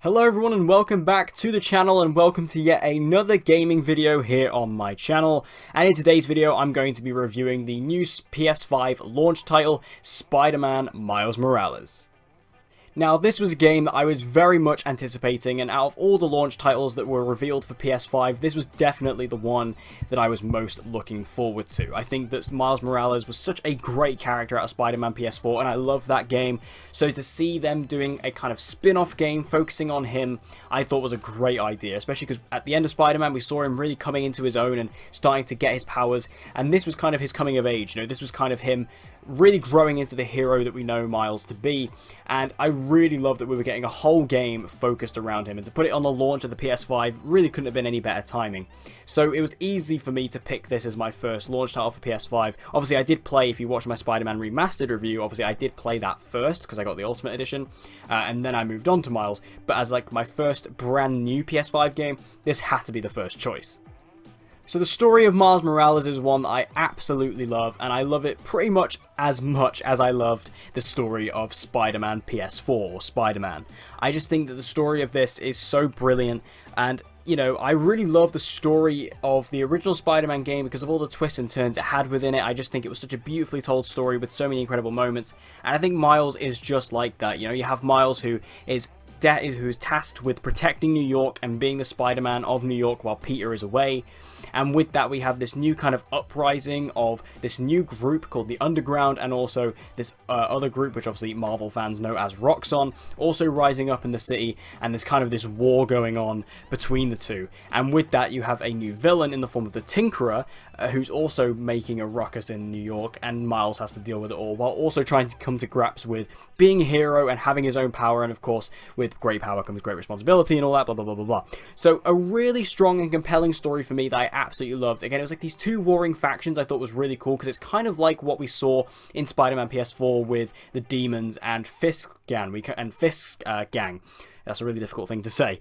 Hello everyone and welcome back to the channel and welcome to yet another gaming video here on my channel. And in today's video I'm going to be reviewing the new PS5 launch title, Spider-Man Miles Morales. Now, this was a game that I was very much anticipating, and out of all the launch titles that were revealed for PS5, this was definitely the one that I was most looking forward to. I think that Miles Morales was such a great character out of Spider-Man PS4, and I love that game, so to see them doing a kind of spin-off game focusing on him, I thought was a great idea, especially because at the end of Spider-Man, we saw him really coming into his own and starting to get his powers, and this was kind of his coming of age, this was kind of him really growing into the hero that we know Miles to be, and I really love that we were getting a whole game focused around him, and to put it on the launch of the PS5 really couldn't have been any better timing. So it was easy for me to pick this as my first launch title for PS5. Obviously I did play, if you watch my Spider-Man Remastered review, obviously I did play that first because I got the Ultimate Edition, and then I moved on to Miles, but as like my first brand new PS5 game, this had to be the first choice. So the story of Miles Morales is one that I absolutely love, and I love it pretty much as I loved the story of Spider-Man PS4, or Spider-Man. I just think that the story of this is so brilliant, and I really love the story of the original Spider-Man game because of all the twists and turns it had within it. I just think it was such a beautifully told story with so many incredible moments, and I think Miles is just like that. You have Miles who is tasked with protecting New York and being the Spider-Man of New York while Peter is away. And with that we have this new kind of uprising of this new group called the Underground, and also this other group which obviously Marvel fans know as Roxxon, also rising up in the city, and there's kind of this war going on between the two. And with that you have a new villain in the form of the Tinkerer, who's also making a ruckus in New York, and Miles has to deal with it all while also trying to come to grips with being a hero and having his own power, and of course with great power comes great responsibility and all that, blah blah blah blah blah. So a really strong and compelling story for me that I absolutely loved. Again, it was like these two warring factions I thought was really cool, because it's kind of like what we saw in Spider-Man PS4 with the Demons and Fisk's gang. That's a really difficult thing to say.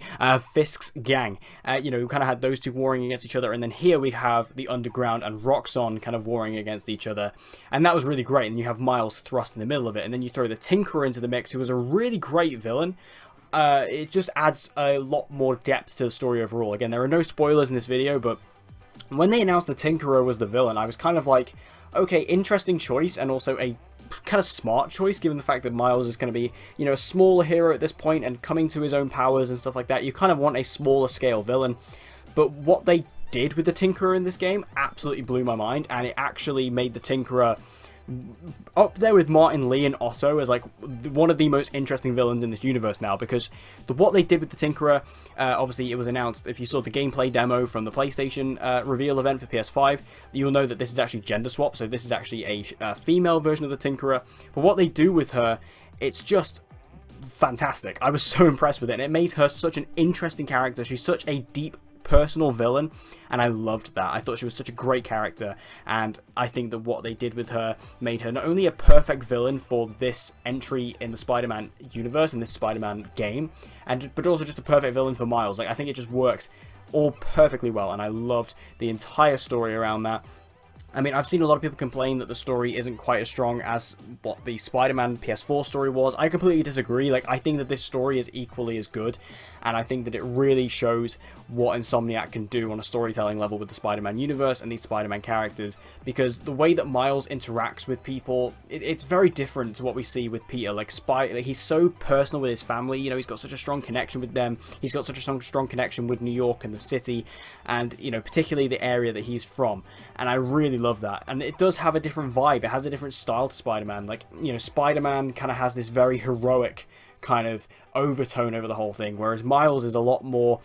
Fisk's gang. We kind of had those two warring against each other, and then here we have the Underground and Roxxon kind of warring against each other, and that was really great. And you have Miles thrust in the middle of it, and then you throw the Tinkerer into the mix, who was a really great villain. It just adds a lot more depth to the story overall. Again, there are no spoilers in this video, but when they announced the Tinkerer was the villain, I was kind of like, okay, interesting choice, and also a kind of smart choice, given the fact that Miles is going to be, a smaller hero at this point and coming to his own powers and stuff like that. You kind of want a smaller scale villain, but what they did with the Tinkerer in this game absolutely blew my mind, and it actually made the Tinkerer up there with Martin Lee and Otto as like one of the most interesting villains in this universe now, because what they did with the Tinkerer, obviously it was announced, if you saw the gameplay demo from the PlayStation reveal event for PS5, you'll know that this is actually gender swap, so this is actually a female version of the Tinkerer. But what they do with her, it's just fantastic. I was so impressed with it, and it made her such an interesting character. She's such a deep personal villain, and I loved that. I thought she was such a great character, and I think that what they did with her made her not only a perfect villain for this entry in the Spider-Man universe, in this Spider-Man game, but also just a perfect villain for Miles. Like, I think it just works all perfectly well, and I loved the entire story around that. I mean, I've seen a lot of people complain that the story isn't quite as strong as what the Spider-Man PS4 story was. I completely disagree. Like, I think that this story is equally as good, and I think that it really shows what Insomniac can do on a storytelling level with the Spider-Man universe and these Spider-Man characters, because the way that Miles interacts with people, it's very different to what we see with Peter. Like, he's so personal with his family, he's got such a strong connection with them, he's got such a strong connection with New York and the city, and, particularly the area that he's from, and I really love that. And it does have a different vibe, it has a different style to Spider-Man. Like, Spider-Man kind of has this very heroic kind of overtone over the whole thing, whereas Miles is a lot more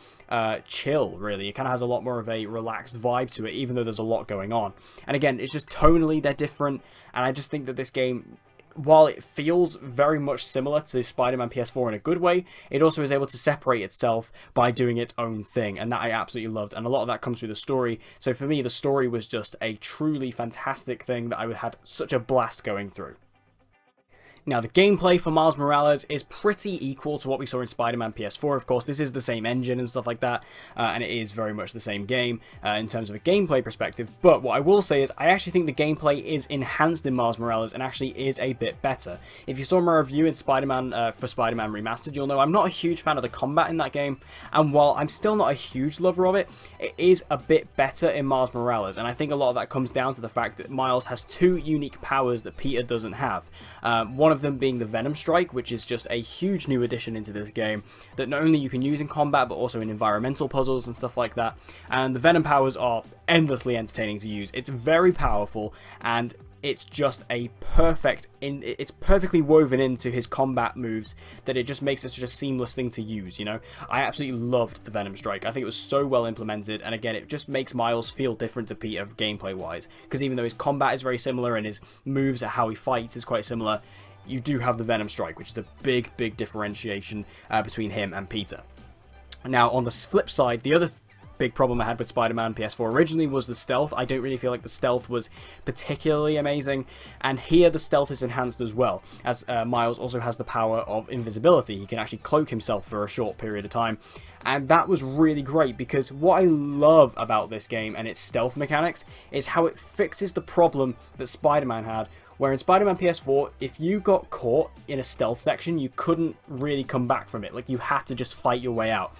chill, really. It kind of has a lot more of a relaxed vibe to it, even though there's a lot going on. And again, it's just tonally they're different, and I just think that this game, while it feels very much similar to Spider-Man PS4 in a good way, it also is able to separate itself by doing its own thing, and that I absolutely loved, and a lot of that comes through the story. So for me, the story was just a truly fantastic thing that I had such a blast going through. Now, the gameplay for Miles Morales is pretty equal to what we saw in Spider-Man PS4. Of course, this is the same engine and stuff like that, and it is very much the same game in terms of a gameplay perspective. But what I will say is I actually think the gameplay is enhanced in Miles Morales and actually is a bit better. If you saw my review in Spider-Man for Spider-Man Remastered, you'll know I'm not a huge fan of the combat in that game, and while I'm still not a huge lover of it, it is a bit better in Miles Morales, and I think a lot of that comes down to the fact that Miles has two unique powers that Peter doesn't have. One of them being the Venom Strike, which is just a huge new addition into this game that not only you can use in combat but also in environmental puzzles and stuff like that. And the Venom powers are endlessly entertaining to use. It's very powerful, and it's just a it's perfectly woven into his combat moves that it just makes it such a seamless thing to use, you know? I absolutely loved the Venom Strike. I think it was so well implemented, and again, it just makes Miles feel different to Peter gameplay wise, because even though his combat is very similar and his moves at how he fights is quite similar, you do have the Venom Strike, which is a big differentiation between him and Peter. Now, on the flip side, the other big problem I had with Spider-Man PS4 originally was the stealth. I don't really feel like the stealth was particularly amazing, and here the stealth is enhanced as well, as Miles also has the power of invisibility. He can actually cloak himself for a short period of time, and that was really great, because what I love about this game and its stealth mechanics is how it fixes the problem that Spider-Man had, where in Spider-Man PS4, if you got caught in a stealth section, you couldn't really come back from it. Like, you had to just fight your way out.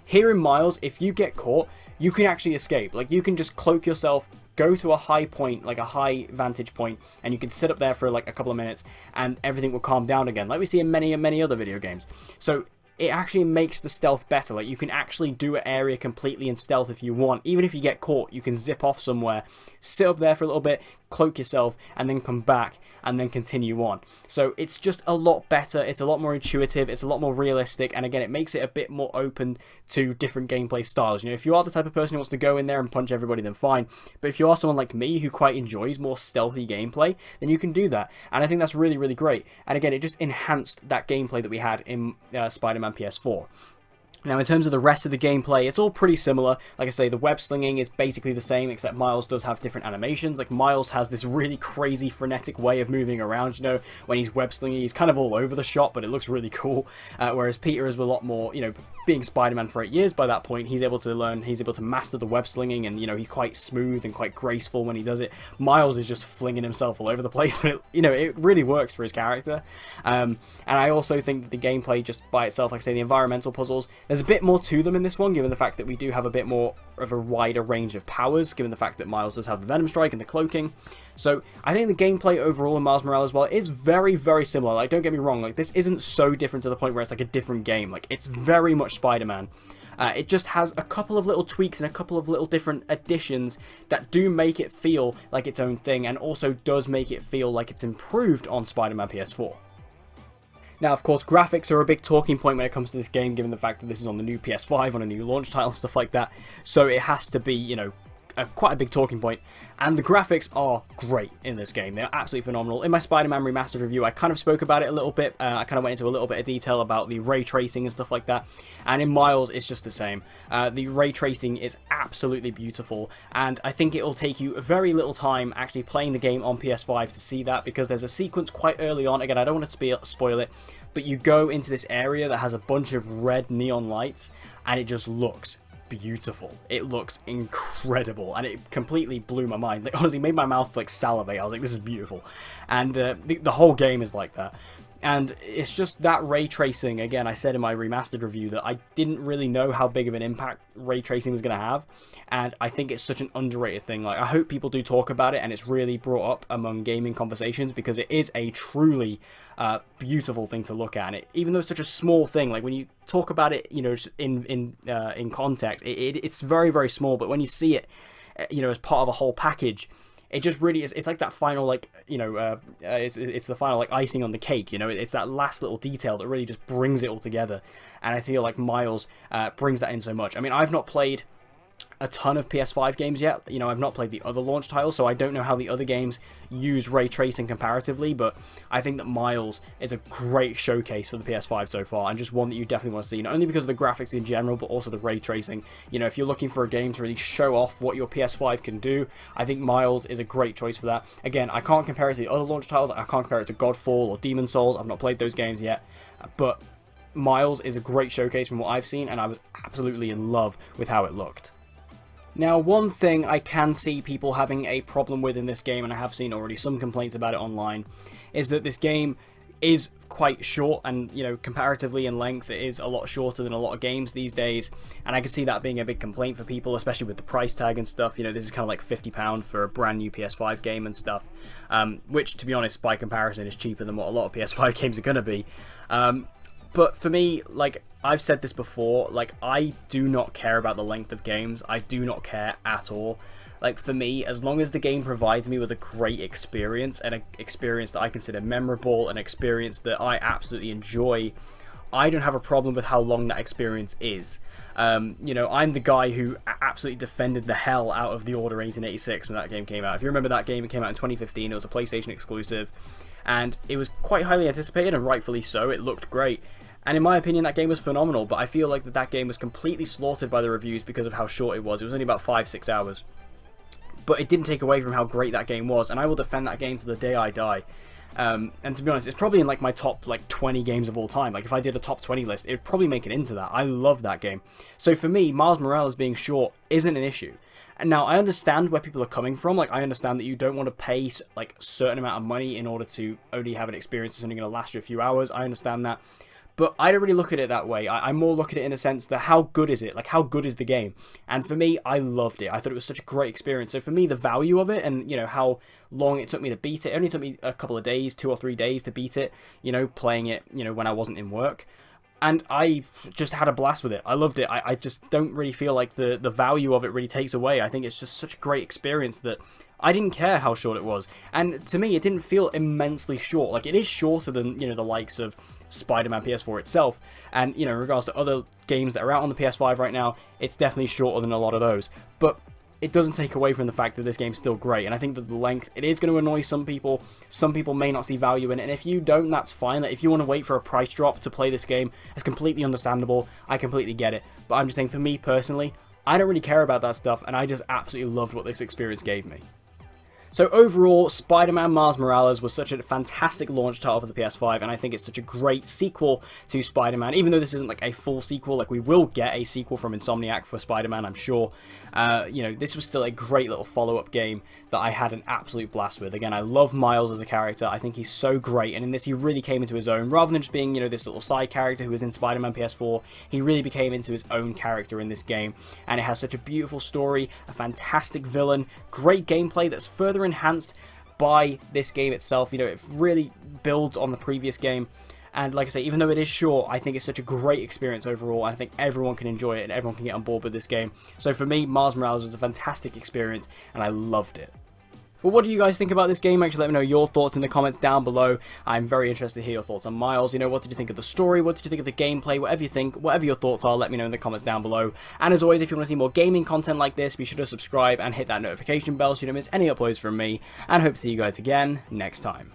Here in Miles, if you get caught, you can actually escape. Like, you can just cloak yourself, go to a high point, like a high vantage point, and you can sit up there for like a couple of minutes, and everything will calm down again, like we see in many other video games. So it actually makes the stealth better. Like, you can actually do an area completely in stealth if you want. Even if you get caught, you can zip off somewhere, sit up there for a little bit, cloak yourself, and then come back and then continue on. So it's just a lot better, it's a lot more intuitive, it's a lot more realistic, and again, it makes it a bit more open to different gameplay styles. You know, if you are the type of person who wants to go in there and punch everybody, then fine. But if you are someone like me who quite enjoys more stealthy gameplay, then you can do that. And I think that's really great. And again, it just enhanced that gameplay that we had in Spider-Man PS4. Now, in terms of the rest of the gameplay, it's all pretty similar. Like I say, the web slinging is basically the same, except Miles does have different animations. Like, Miles has this really crazy, frenetic way of moving around, you know, when he's web slinging. He's kind of all over the shop, but it looks really cool. Whereas Peter is a lot more, you know, being Spider-Man for 8 years by that point, he's able to master the web slinging, and, you know, he's quite smooth and quite graceful when he does it. Miles is just flinging himself all over the place, but, you know, it really works for his character. And I also think that the gameplay just by itself, like I say, the environmental puzzles, there's a bit more to them in this one, given the fact that we do have a bit more of a wider range of powers, given the fact that Miles does have the Venom Strike and the cloaking. So I think the gameplay overall in Miles Morales, well, is very similar. Like, don't get me wrong, like, this isn't so different to the point where it's like a different game. Like, it's very much Spider-Man. It just has a couple of little tweaks and a couple of little different additions that do make it feel like its own thing, and also does make it feel like it's improved on Spider-Man PS4. Now, of course, graphics are a big talking point when it comes to this game, given the fact that this is on the new PS5, on a new launch title, stuff like that. So it has to be, you know, quite a big talking point. And the graphics are great in this game. They're absolutely phenomenal. In my Spider-Man Remastered review, I kind of spoke about it a little bit. I kind of went into a little bit of detail about the ray tracing and stuff like that. And in Miles, it's just the same. The ray tracing is absolutely beautiful. And I think it will take you very little time actually playing the game on PS5 to see that, because there's a sequence quite early on. Again, I don't want to spoil it, but you go into this area that has a bunch of red neon lights, and it just looks beautiful. It looks incredible, and it completely blew my mind. Like, honestly, made my mouth like salivate. I was like, this is beautiful. And the whole game is like that. And it's just that ray tracing. Again, I said in my remastered review that I didn't really know how big of an impact ray tracing was going to have, and I think it's such an underrated thing. Like, I hope people do talk about it, and it's really brought up among gaming conversations, because it is a truly beautiful thing to look at. And even though it's such a small thing, like when you talk about it, you know, in context, it's very small. But when you see it, you know, as part of a whole package, it just really is. It's like that final, like, you know, it's the final, like, icing on the cake, you know. It's that last little detail that really just brings it all together. And I feel like Miles brings that in so much. I mean, I've not played a ton of PS5 games yet. You know, I've not played the other launch titles, so I don't know how the other games use ray tracing comparatively, but I think that Miles is a great showcase for the PS5 so far, and just one that you definitely want to see, not only because of the graphics in general, but also the ray tracing. You know, if you're looking for a game to really show off what your PS5 can do, I think Miles is a great choice for that. Again, I can't compare it to the other launch titles, I can't compare it to Godfall or Demon's Souls, I've not played those games yet, but Miles is a great showcase from what I've seen, and I was absolutely in love with how it looked. Now, one thing I can see people having a problem with in this game, and I have seen already some complaints about it online, is that this game is quite short, and, you know, comparatively in length, it is a lot shorter than a lot of games these days, and I can see that being a big complaint for people, especially with the price tag and stuff. You know, this is kind of like £50 for a brand new PS5 game and stuff, which, to be honest, by comparison, is cheaper than what a lot of PS5 games are going to be. But for me, like, I've said this before, like, I do not care about the length of games. I do not care at all. Like, for me, as long as the game provides me with a great experience, and an experience that I consider memorable, an experience that I absolutely enjoy, I don't have a problem with how long that experience is. You know, I'm the guy who absolutely defended the hell out of The Order 1886 when that game came out. If you remember that game, it came out in 2015, it was a PlayStation exclusive, and it was quite highly anticipated, and rightfully so. It looked great. And in my opinion, that game was phenomenal, but I feel like that game was completely slaughtered by the reviews because of how short it was. It was only about 5-6 hours. But it didn't take away from how great that game was, and I will defend that game to the day I die. And to be honest, it's probably in like my top 20 games of all time. Like, if I did a top 20 list, it would probably make it into that. I love that game. So for me, Miles Morales being short isn't an issue. And now, I understand where people are coming from. Like, I understand that you don't want to pay like a certain amount of money in order to only have an experience that's only going to last you a few hours. I understand that. But I don't really look at it that way. I more look at it in a sense that how good is it? Like, how good is the game? And for me, I loved it. I thought it was such a great experience. So for me, the value of it, and, you know, how long it took me to beat it, only took me a couple of days, 2 or 3 days to beat it, you know, playing it, you know, when I wasn't in work. And I just had a blast with it. I loved it. I just don't really feel like the value of it really takes away. I think it's just such a great experience that I didn't care how short it was. And to me, it didn't feel immensely short. Like, it is shorter than, you know, the likes of Spider-Man PS4 itself. And, you know, in regards to other games that are out on the PS5 right now, it's definitely shorter than a lot of those. But it doesn't take away from the fact that this game's still great. And I think that the length, it is going to annoy some people. Some people may not see value in it. And if you don't, that's fine. Like, if you want to wait for a price drop to play this game, it's completely understandable. I completely get it. But I'm just saying, for me personally, I don't really care about that stuff. And I just absolutely loved what this experience gave me. So overall, Spider-Man Miles Morales was such a fantastic launch title for the PS5, and I think it's such a great sequel to Spider-Man, even though this isn't like a full sequel. Like, we will get a sequel from Insomniac for Spider-Man, I'm sure. You know, this was still a great little follow-up game that I had an absolute blast with. Again, I love Miles as a character. I think he's so great, and in this he really came into his own. Rather than just being, you know, this little side character who was in Spider-Man PS4, he really became into his own character in this game, and it has such a beautiful story, a fantastic villain, great gameplay that's further enhanced by this game itself. You know, it really builds on the previous game, and like I say, even though it is short, I think it's such a great experience overall, and I think everyone can enjoy it and everyone can get on board with this game. So for me, Miles Morales was a fantastic experience and I loved it. But what do you guys think about this game? Actually, let me know your thoughts in the comments down below. I'm very interested to hear your thoughts on Miles. You know, what did you think of the story? What did you think of the gameplay? Whatever you think, whatever your thoughts are, let me know in the comments down below. And as always, if you want to see more gaming content like this, be sure to subscribe and hit that notification bell so you don't miss any uploads from me. And hope to see you guys again next time.